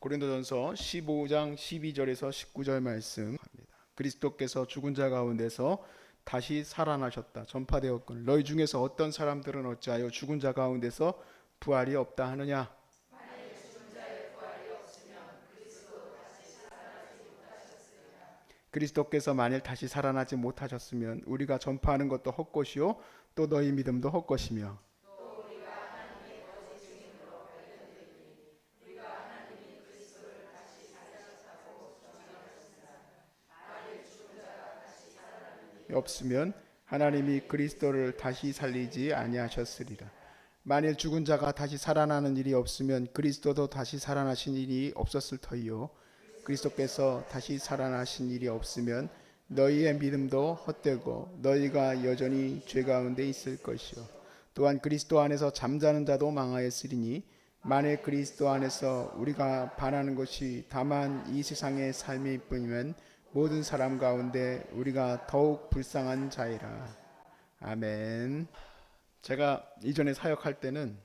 고린도전서 15장 12절에서 19절 말씀합니다. 그리스도께서 죽은 자 가운데서 다시 살아나셨다 전파되었거늘 너희 중에서 어떤 사람들은 어찌하여 죽은 자 가운데서 부활이 없다 하느냐. 그리스도께서 만일 다시 살아나지 못하셨으면 우리가 전파하는 것도 헛것이요 또 너희 믿음도 헛것이며 없으면 하나님이 그리스도를 다시 살리지 아니하셨으리라. 만일 죽은 자가 다시 살아나는 일이 없으면 그리스도도 다시 살아나신 일이 없었을 터이요 그리스도께서 다시 살아나신 일이 없으면 너희의 믿음도 헛되고 너희가 여전히 죄 가운데 있을 것이요 또한 그리스도 안에서 잠자는 자도 망하였으리니 만일 그리스도 안에서 우리가 바라는 것이 다만 이 세상의 삶일 뿐이면 모든 사람 가운데 우리가 더욱 불쌍한 자이라. 아멘. 제가 이전에 사역할 때는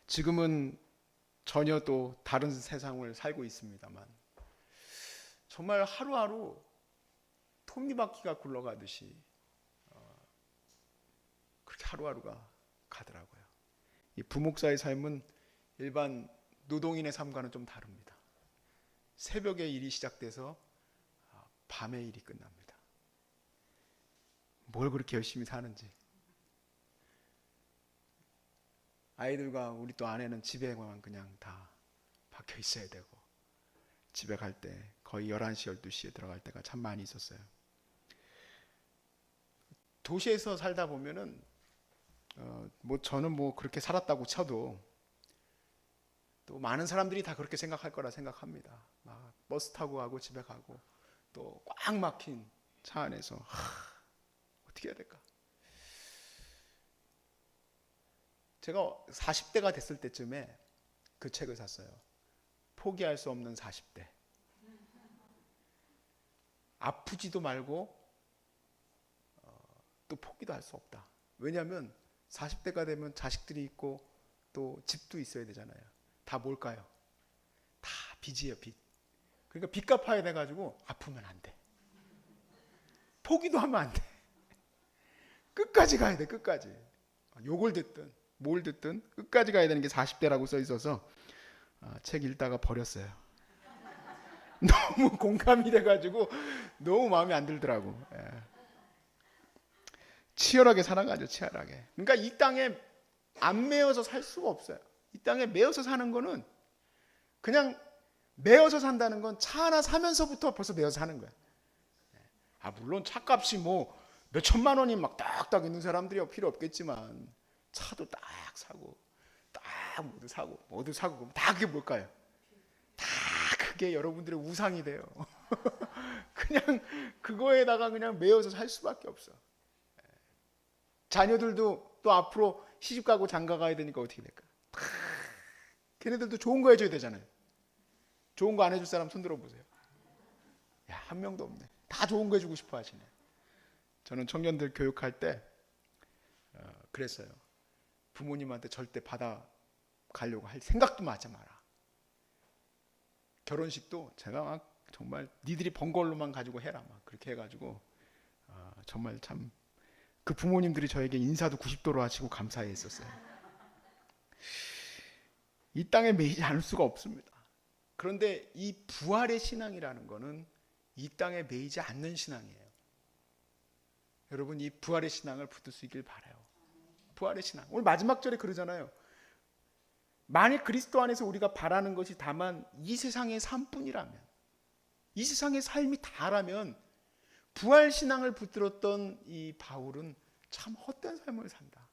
지금은 전혀 또 다른 세상을 살고 있습니다만 정말 하루하루 톱니바퀴가 굴러가듯이 그렇게 하루하루가 가더라고요. 이 부목사의 삶은 일반 노동인의 삶과는 좀 다릅니다. 새벽에 일이 시작돼서 밤에 일이 끝납니다. 뭘 그렇게 열심히 사는지. 아이들과 우리 또 아내는 집에만 그냥 다 박혀 있어야 되고 집에 갈 때 거의 11시, 12시에 들어갈 때가 참 많이 있었어요. 도시에서 살다 보면은 저는 그렇게 살았다고 쳐도 또 많은 사람들이 다 그렇게 생각할 거라 생각합니다. 막 버스 타고 가고 집에 가고 또 꽉 막힌 차 안에서 어떻게 해야 될까? 제가 40대가 됐을 때쯤에 그 책을 샀어요. 포기할 수 없는 40대. 아프지도 말고 또 포기도 할 수 없다. 왜냐하면 40대가 되면 자식들이 있고 또 집도 있어야 되잖아요. 다 뭘까요? 다 빚이에요, 빚. 그러니까 빚 갚아야 돼가지고 아프면 안 돼. 포기도 하면 안 돼. 끝까지 가야 돼, 끝까지. 욕을 듣든 뭘 듣든 끝까지 가야 되는 게 40대라고 써 있어서 책 읽다가 버렸어요. 너무 공감이 돼가지고 너무 마음에 안 들더라고. 치열하게 살아가죠, 치열하게. 그러니까 이 땅에 안 매여서 살 수가 없어요. 이 땅에 매여서 사는 거는 그냥 매여서 산다는 건 차 하나 사면서부터 벌써 매여서 사는 거야. 물론 차값이 몇 천만 원이 막 딱딱 있는 사람들이 필요 없겠지만 차도 딱 사고 딱 모두 사고 그럼 다 그게 뭘까요? 다 그게 여러분들의 우상이 돼요. 그냥 그거에다가 그냥 매여서 살 수밖에 없어. 자녀들도 또 앞으로 시집 가고 장가 가야 되니까 어떻게 될까? 걔네들도 좋은 거 해줘야 되잖아요. 좋은 거 안 해줄 사람 손 들어보세요. 한 명도 없네. 다 좋은 거 해주고 싶어 하시네. 저는 청년들 교육할 때 그랬어요. 부모님한테 절대 받아가려고 할 생각도 하지 마라. 결혼식도 제가 막 정말 니들이 번 걸로만 가지고 해라 막 그렇게 해가지고 정말 참 그 부모님들이 저에게 인사도 90도로 하시고 감사해 했었어요. 이 땅에 매이지 않을 수가 없습니다. 그런데 이 부활의 신앙이라는 거는 이 땅에 매이지 않는 신앙이에요. 여러분 이 부활의 신앙을 붙들 수 있길 바라요. 부활의 신앙. 오늘 마지막 절에 그러잖아요. 만일 그리스도 안에서 우리가 바라는 것이 다만 이 세상의 삶뿐이라면, 이 세상의 삶이 다라면 부활 신앙을 붙들었던 이 바울은 참 헛된 삶을 산다.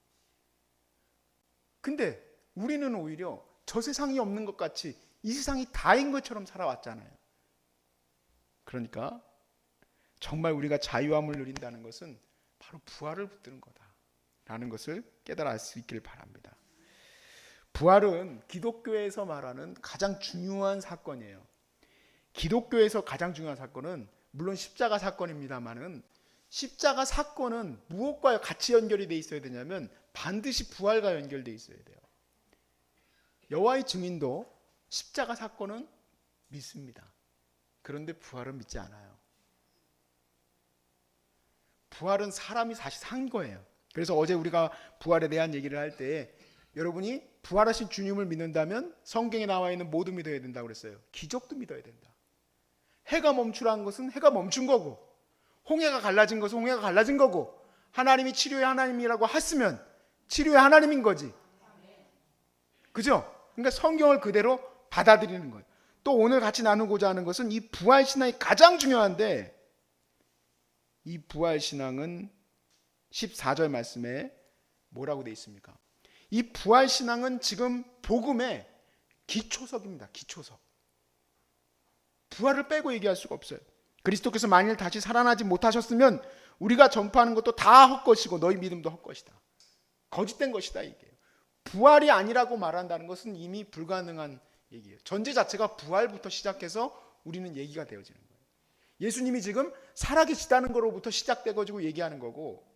근데 우리는 오히려 저 세상이 없는 것 같이 이 세상이 다인 것처럼 살아왔잖아요. 그러니까 정말 우리가 자유함을 누린다는 것은 바로 부활을 붙드는 거다라는 것을 깨달아 알 수 있기를 바랍니다. 부활은 기독교에서 말하는 가장 중요한 사건이에요. 기독교에서 가장 중요한 사건은 물론 십자가 사건입니다만은 십자가 사건은 무엇과 같이 연결이 돼 있어야 되냐면 반드시 부활과 연결돼 있어야 돼요. 여호와의 증인도 십자가 사건은 믿습니다. 그런데 부활은 믿지 않아요. 부활은 사람이 다시 산 거예요. 그래서 어제 우리가 부활에 대한 얘기를 할 때 여러분이 부활하신 주님을 믿는다면 성경에 나와 있는 모두 믿어야 된다고 그랬어요. 기적도 믿어야 된다. 해가 멈추라는 것은 해가 멈춘 거고, 홍해가 갈라진 것은 홍해가 갈라진 거고, 하나님이 치료의 하나님이라고 했으면 치료의 하나님인 거지. 그죠? 그러니까 성경을 그대로 받아들이는 거예요. 또 오늘 같이 나누고자 하는 것은 이 부활신앙이 가장 중요한데, 이 부활신앙은 14절 말씀에 뭐라고 되어 있습니까? 이 부활신앙은 지금 복음의 기초석입니다. 기초석. 부활을 빼고 얘기할 수가 없어요. 그리스도께서 만일 다시 살아나지 못하셨으면 우리가 전파하는 것도 다 헛것이고 너희 믿음도 헛것이다. 거짓된 것이다 이게. 부활이 아니라고 말한다는 것은 이미 불가능한 얘기예요. 전제 자체가 부활부터 시작해서 우리는 얘기가 되어지는 거예요. 예수님이 지금 살아계시다는 거로부터 시작돼가지고 얘기하는 거고,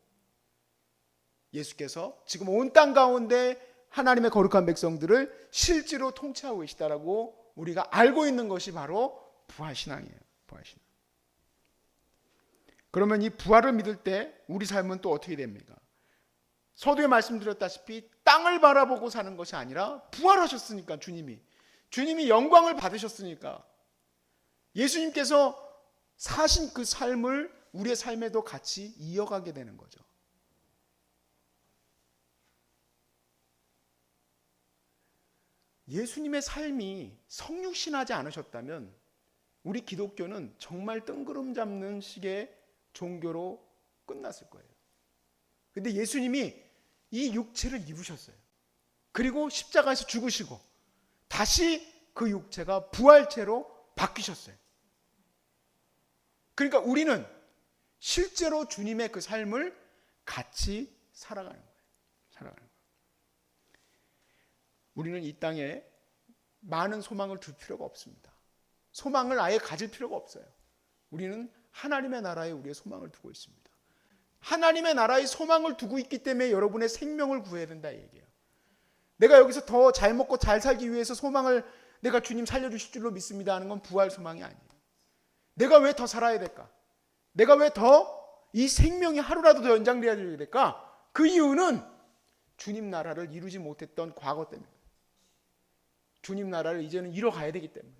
예수께서 지금 온 땅 가운데 하나님의 거룩한 백성들을 실제로 통치하고 계시다라고 우리가 알고 있는 것이 바로 부활신앙이에요. 부활신앙. 그러면 이 부활을 믿을 때 우리 삶은 또 어떻게 됩니까? 서두에 말씀드렸다시피 땅을 바라보고 사는 것이 아니라 부활하셨으니까, 주님이 영광을 받으셨으니까 예수님께서 사신 그 삶을 우리의 삶에도 같이 이어가게 되는 거죠. 예수님의 삶이 성육신하지 않으셨다면 우리 기독교는 정말 뜬구름 잡는 식의 종교로 끝났을 거예요. 근데 예수님이 이 육체를 입으셨어요. 그리고 십자가에서 죽으시고 다시 그 육체가 부활체로 바뀌셨어요. 그러니까 우리는 실제로 주님의 그 삶을 같이 살아가는 거예요. 우리는 이 땅에 많은 소망을 둘 필요가 없습니다. 소망을 아예 가질 필요가 없어요. 우리는 하나님의 나라에 우리의 소망을 두고 있습니다. 하나님의 나라에 소망을 두고 있기 때문에 여러분의 생명을 구해야 된다 이 얘기예요. 내가 여기서 더 잘 먹고 잘 살기 위해서 소망을 내가 주님 살려주실 줄로 믿습니다 하는 건 부활 소망이 아니에요. 내가 왜 더 살아야 될까? 내가 왜 더 이 생명이 하루라도 더 연장돼야 될까? 그 이유는 주님 나라를 이루지 못했던 과거 때문에, 주님 나라를 이제는 이뤄가야 되기 때문에,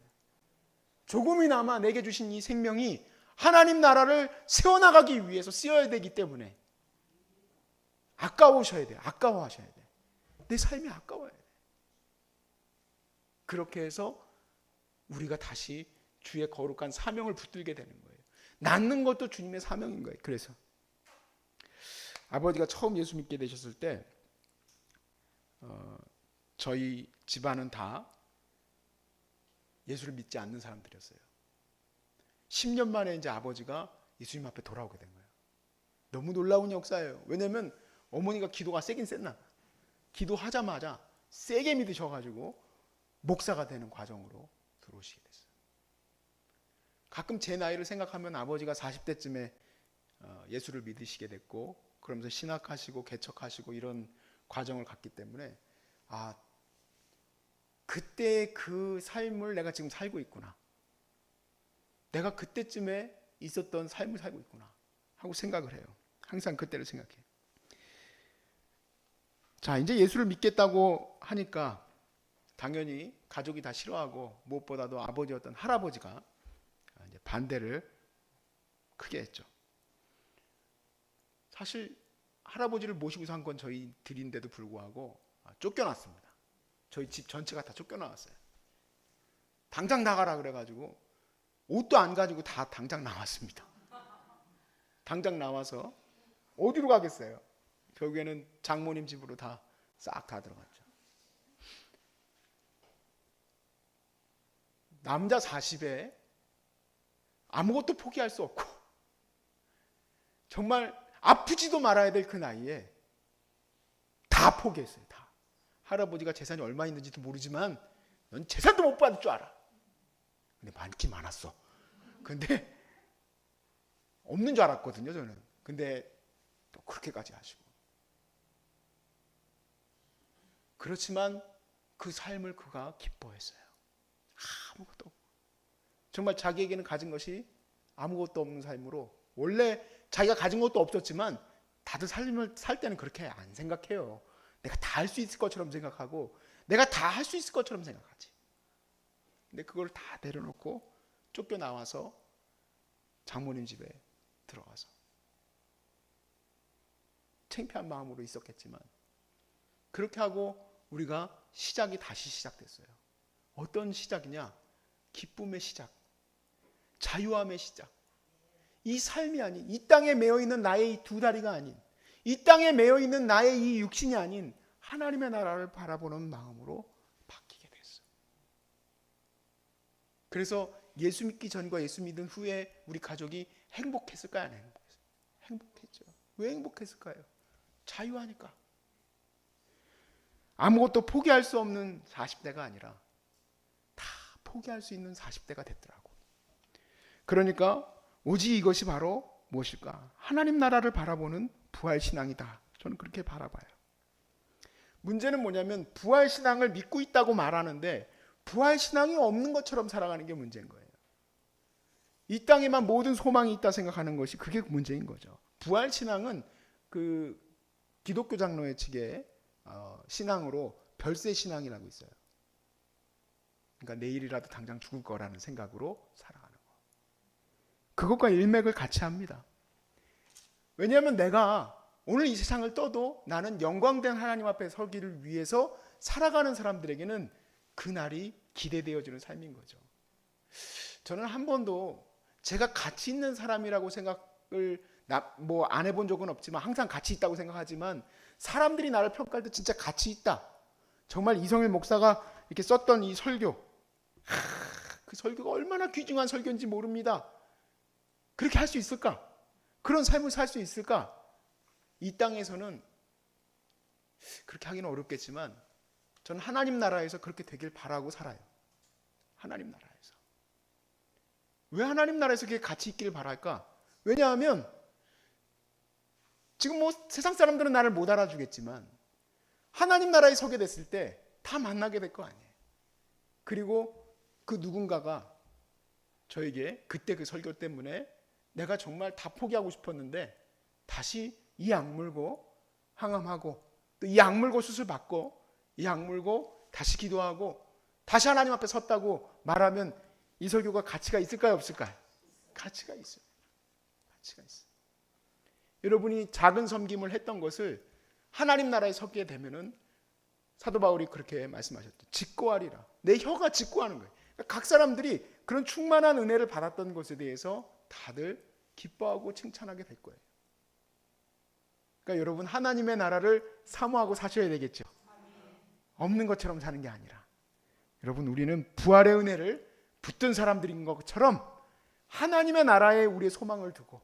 조금이나마 내게 주신 이 생명이 하나님 나라를 세워나가기 위해서 쓰여야 되기 때문에 아까우셔야 돼요. 아까워하셔야 돼요. 내 삶이 아까워야 돼요. 그렇게 해서 우리가 다시 주의 거룩한 사명을 붙들게 되는 거예요. 낳는 것도 주님의 사명인 거예요. 그래서 아버지가 처음 예수 믿게 되셨을 때 저희 집안은 다 예수를 믿지 않는 사람들이었어요. 10년 만에 이제 아버지가 예수님 앞에 돌아오게 된 거예요. 너무 놀라운 역사예요. 왜냐하면 어머니가 기도가 세긴 셌나, 기도하자마자 세게 믿으셔가지고 목사가 되는 과정으로 들어오시게 됐어요. 가끔 제 나이를 생각하면 아버지가 40대쯤에 예수를 믿으시게 됐고, 그러면서 신학하시고 개척하시고 이런 과정을 갔기 때문에 그때 그 삶을 내가 지금 살고 있구나, 내가 그때쯤에 있었던 삶을 살고 있구나 하고 생각을 해요. 항상 그때를 생각해요. 자, 이제 예수를 믿겠다고 하니까 당연히 가족이 다 싫어하고, 무엇보다도 아버지였던 할아버지가 이제 반대를 크게 했죠. 사실 할아버지를 모시고 산 건 저희들인데도 불구하고 쫓겨났습니다. 저희 집 전체가 다 쫓겨나왔어요. 당장 나가라 그래가지고 옷도 안 가지고 다 당장 나왔습니다. 당장 나와서 어디로 가겠어요? 결국에는 장모님 집으로 다 싹 다 들어갔죠. 남자 40에 아무것도 포기할 수 없고 정말 아프지도 말아야 될 그 나이에 다 포기했어요. 다. 할아버지가 재산이 얼마 있는지도 모르지만 넌 재산도 못 받을 줄 알아. 근데 많긴 많았어. 근데 없는 줄 알았거든요, 저는. 근데 또 그렇게까지 하시고. 그렇지만 그 삶을 그가 기뻐했어요. 아무것도 없고 정말 자기에게는 가진 것이 아무것도 없는 삶으로 원래 자기가 가진 것도 없었지만 다들 삶을 살 때는 그렇게 안 생각해요. 내가 다 할 수 있을 것처럼 생각하고 내가 다 할 수 있을 것처럼 생각하지. 근데 그걸 다 내려놓고 쫓겨나와서 장모님 집에 들어가서 창피한 마음으로 있었겠지만 그렇게 하고 우리가 시작이 다시 시작됐어요. 어떤 시작이냐? 기쁨의 시작, 자유함의 시작. 이 삶이 아닌, 이 땅에 매여있는 나의 이 두 다리가 아닌, 이 땅에 매여있는 나의 이 육신이 아닌 하나님의 나라를 바라보는 마음으로 바뀌게 됐어요. 그래서 예수 믿기 전과 예수 믿은 후에 우리 가족이 행복했을까요? 안 행복했어요? 행복했죠. 왜 행복했을까요? 자유하니까. 아무것도 포기할 수 없는 40대가 아니라 다 포기할 수 있는 40대가 됐더라고. 그러니까 오직 이것이 바로 무엇일까? 하나님 나라를 바라보는 부활신앙이다. 저는 그렇게 바라봐요. 문제는 뭐냐면 부활신앙을 믿고 있다고 말하는데 부활신앙이 없는 것처럼 살아가는 게 문제인 거예요. 이 땅에만 모든 소망이 있다 생각하는 것이 그게 문제인 거죠. 부활신앙은 그 기독교 장로의 측의 신앙으로 별세신앙이라고 있어요. 그러니까 내일이라도 당장 죽을 거라는 생각으로 살아가는 거. 그것과 일맥을 같이 합니다. 왜냐하면 내가 오늘 이 세상을 떠도 나는 영광된 하나님 앞에 서기를 위해서 살아가는 사람들에게는 그날이 기대되어지는 삶인 거죠. 저는 한 번도 제가 가치 있는 사람이라고 생각을 안 해본 적은 없지만 항상 가치 있다고 생각하지만 사람들이 나를 평가할 때 진짜 가치 있다. 정말 이성일 목사가 이렇게 썼던 이 설교, 그 설교가 얼마나 귀중한 설교인지 모릅니다. 그렇게 할 수 있을까? 그런 삶을 살 수 있을까? 이 땅에서는 그렇게 하기는 어렵겠지만 저는 하나님 나라에서 그렇게 되길 바라고 살아요. 하나님 나라에서. 왜 하나님 나라에서 그게 가치 있기를 바랄까? 왜냐하면 지금 뭐 세상 사람들은 나를 못 알아주겠지만 하나님 나라에 서게 됐을 때 다 만나게 될 거 아니에요. 그리고 그 누군가가 저에게 그때 그 설교 때문에 내가 정말 다 포기하고 싶었는데 다시 이 악물고 항암하고 또 이 악물고 수술받고 이 악물고 다시 기도하고 다시 하나님 앞에 섰다고 말하면 이 설교가 가치가 있을까요? 없을까요? 가치가 있어요. 가치가 있어요. 여러분이 작은 섬김을 했던 것을 하나님 나라에 서게 되면은 사도 바울이 그렇게 말씀하셨죠. 직고하리라. 내 혀가 직고하는 거예요. 그러니까 각 사람들이 그런 충만한 은혜를 받았던 것에 대해서 다들 기뻐하고 칭찬하게 될 거예요. 그러니까 여러분 하나님의 나라를 사모하고 사셔야 되겠죠. 없는 것처럼 사는 게 아니라 여러분 우리는 부활의 은혜를 붙든 사람들인 것처럼 하나님의 나라에 우리의 소망을 두고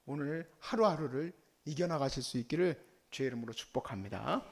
오늘 하루하루를 이겨나가실 수 있기를 주의 이름으로 축복합니다.